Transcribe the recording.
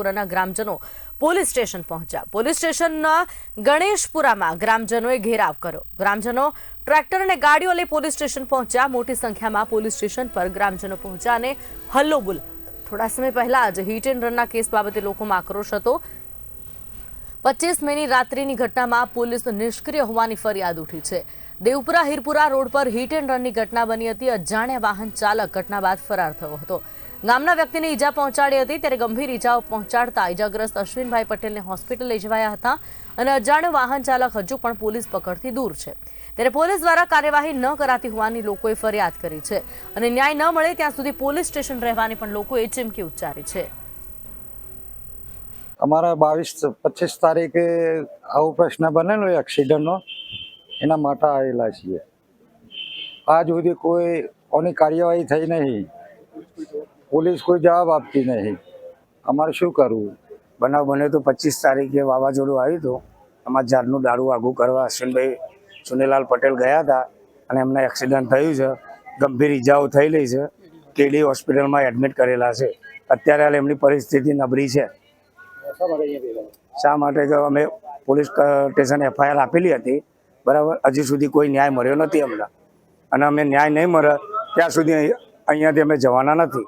પુરાના ગ્રામજનો police station પહોંચ્યા। Police સ્ટેશનના ગણેશપુરામાં ગ્રામજનોએ ઘેરાવ કર્યો। ગ્રામજનો ટ્રેક્ટર અને ગાડીઓ લઈ પોલીસ સ્ટેશન પહોંચ્યા। મોટી સંખ્યામાં પોલીસ સ્ટેશન પર ગ્રામજનો પહોંચ્યા અને હલ્લો બોલ। થોડા સમય પહેલા જ હિટ એન્ડ રનના કેસ બાબતે લોકોમાં આક્રોશ હતો। 25 મેની રાત્રિની ઘટનામાં પોલીસ નિષ્ક્રિય હોવાની ફરિયાદ ઉઠી છે। દેવપુરા હીરપુરા રોડ પર હિટ એન્ડ રનની ઘટના બની હતી। અજાણ્યા વાહન ચાલક ઘટના બાદ ફરાર થયો હતો। ગામના વ્યક્તિને ઈજા પહોંચાડી હતી, ત્યારે ગંભીર ઈજાઓ પહોંચાડતા ઈજાગ્રસ્ત અશ્વિનભાઈ પટેલને હોસ્પિટલ લઈ જવાયા હતા અને અજાણ્યો વાહન ચાલક હજુ પણ પોલીસ પકડથી દૂર છે। ત્યારે પોલીસ દ્વારા કાર્યવાહી ન કરાતી હોવાની લોકોએ ફરિયાદ કરી છે અને ન્યાય ન મળે ત્યાં સુધી પોલીસ સ્ટેશન રહેવાની પણ લોકોએ ચીમકી ઉચ્ચારી છે। અમારા 22-25 તારીખે આવો પ્રશ્ન બનેલો એક્સિડન્ટનો, એના માટે આવેલા છીએ। આજ સુધી કોની કાર્યવાહી થઈ નહીં, પોલીસ કોઈ જવાબ આપતી નહીં। અમારે શું કરવું? બનાવ બન્યો તો 25 તારીખે વાવાઝોડું આવ્યું હતું। અમારા ઝાડનું દારૂ આગું કરવા અશ્વિનભાઈ સુનેલાલ પટેલ ગયા હતા અને એમને એક્સિડન્ટ થયું છે। ગંભીર ઈજાઓ થયેલી છે। કેડી હોસ્પિટલમાં એડમિટ કરેલા છે। અત્યારે હાલ એમની પરિસ્થિતિ નબળી છે। શા માટે કે અમે પોલીસ સ્ટેશન FIR આપેલી હતી, બરાબર। હજી સુધી કોઈ ન્યાય મળ્યો નથી અમને, અને અમે ન્યાય નહીં મળે ત્યાં સુધી અહીંયાથી અમે જવાના નથી।